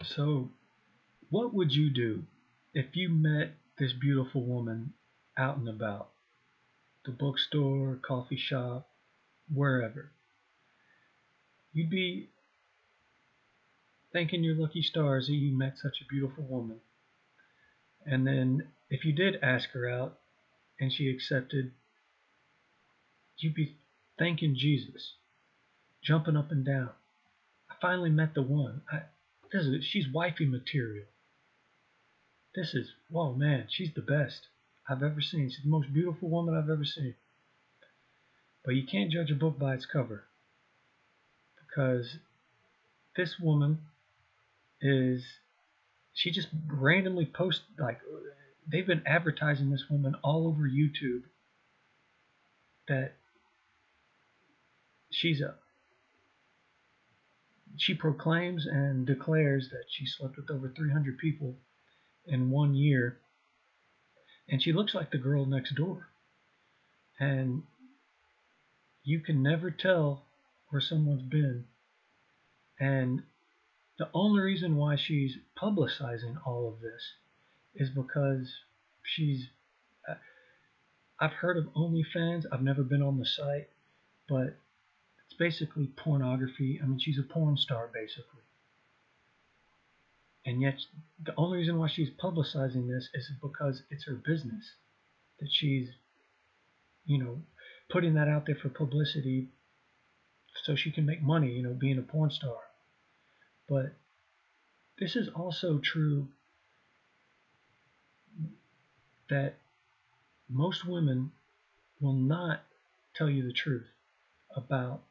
So, what would you do if you met this beautiful woman out and about, the bookstore, coffee shop, wherever? You'd be thanking your lucky stars that you met such a beautiful woman. And then, if you did ask her out and she accepted, you'd be thanking Jesus, jumping up and down. I finally met the one. She's wifey material. Whoa man, she's the best I've ever seen. She's the most beautiful woman I've ever seen. But you can't judge a book by its cover because this woman she just randomly posts, like, they've been advertising this woman all over YouTube that she proclaims and declares that she slept with over 300 people in 1 year, and she looks like the girl next door. And you can never tell where someone's been. And the only reason why she's publicizing all of this is because I've heard of OnlyFans. I've never been on the site, but it's basically pornography. I mean, she's a porn star, basically. And yet, the only reason why she's publicizing this is because it's her business. That she's, putting that out there for publicity so she can make money, being a porn star. But this is also true that most women will not tell you the truth about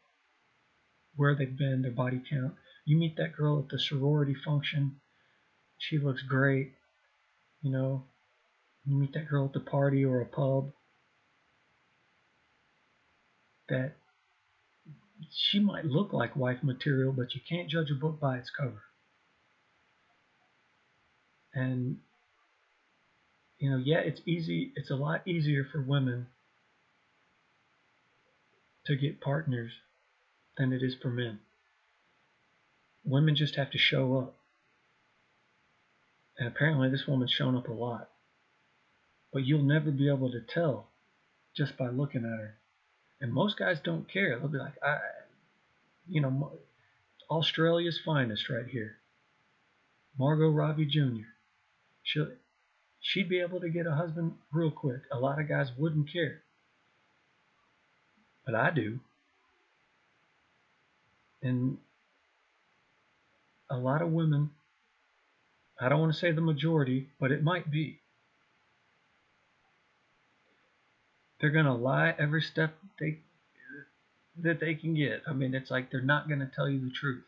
where they've been, their body count. You meet that girl at the sorority function, she looks great. You meet that girl at the party or a pub, that she might look like wife material, but you can't judge a book by its cover. And it's easy. It's a lot easier for women to get partners than it is for men. Women just have to show up. And apparently this woman's shown up a lot. But you'll never be able to tell just by looking at her. And most guys don't care. They'll be like, Australia's finest right here. Margot Robbie Jr. She'd be able to get a husband real quick. A lot of guys wouldn't care. But I do. And a lot of women, I don't want to say the majority, but it might be, they're going to lie every step that they can get. I mean, it's like they're not going to tell you the truth.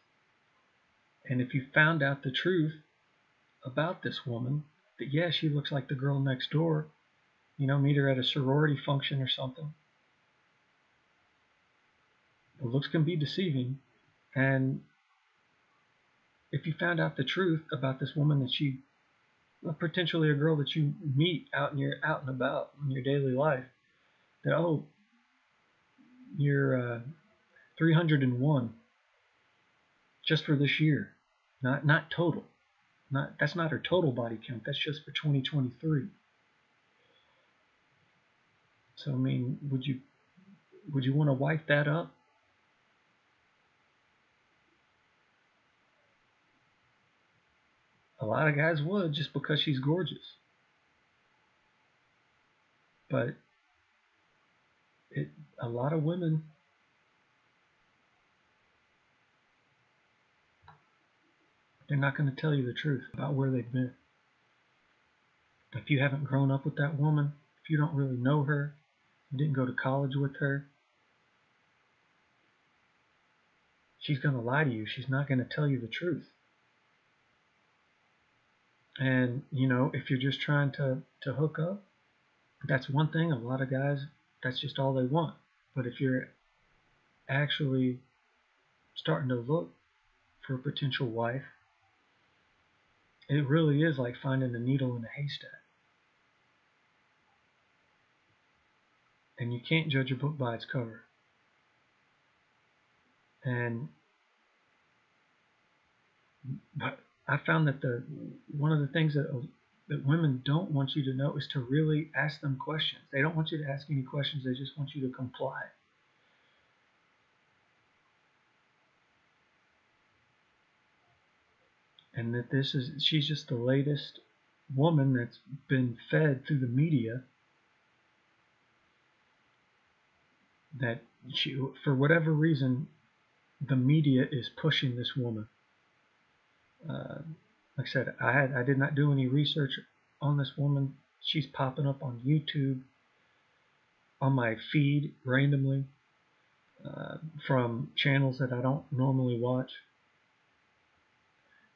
And if you found out the truth about this woman, that yeah, she looks like the girl next door, meet her at a sorority function or something. The looks can be deceiving. And if you found out the truth about this woman, that potentially a girl that you meet out and about in your daily life, that you're 301 just for this year, not total. That's not her total body count. That's just for 2023. So I mean, would you want to wipe that up? A lot of guys would, just because she's gorgeous. But a lot of women, they're not going to tell you the truth about where they've been. If you haven't grown up with that woman, if you don't really know her, you didn't go to college with her, she's going to lie to you. She's not going to tell you the truth. And, if you're just trying to hook up, that's one thing. A lot of guys, that's just all they want. But if you're actually starting to look for a potential wife, it really is like finding a needle in a haystack. And you can't judge a book by its cover. But I found that one of the things that women don't want you to know is to really ask them questions. They don't want you to ask any questions. They just want you to comply. And that she's just the latest woman that's been fed through the media, that for whatever reason, the media is pushing this woman. Like I said, I did not do any research on this woman. She's popping up on YouTube on my feed randomly from channels that I don't normally watch.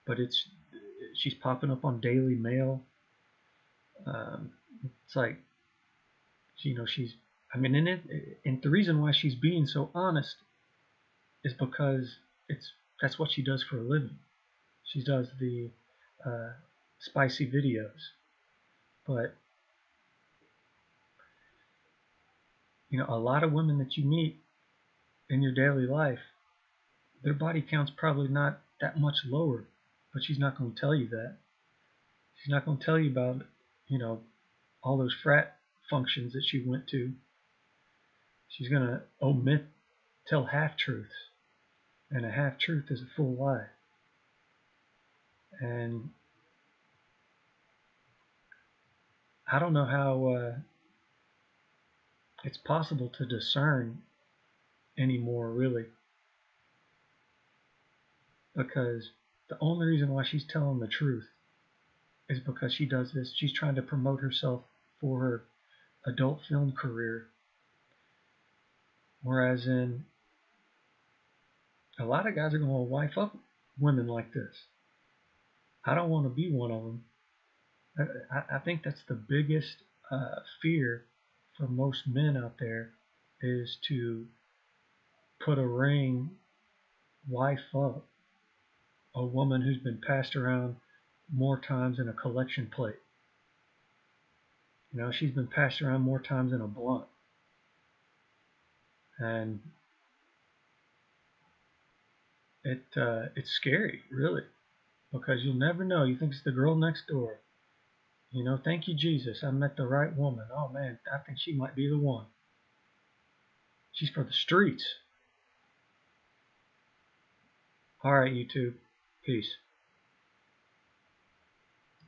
But she's popping up on Daily Mail. It's like, and the reason why she's being so honest is because that's what she does for a living. She does the spicy videos. But a lot of women that you meet in your daily life, their body count's probably not that much lower, but she's not going to tell you that. She's not going to tell you about, all those frat functions that she went to. She's going to tell half-truths, and a half-truth is a full lie. And I don't know how it's possible to discern anymore, really, because the only reason why she's telling the truth is because she does this. She's trying to promote herself for her adult film career, whereas a lot of guys are going to wife up women like this. I don't want to be one of them. I think that's the biggest fear for most men out there, is to put a ring, wife up a woman who's been passed around more times than a collection plate. She's been passed around more times than a blunt. And it's scary, really, because you'll never know. You think it's the girl next door. Thank you, Jesus, I met the right woman. Oh man, I think she might be the one. She's for the streets. All right, YouTube. Peace.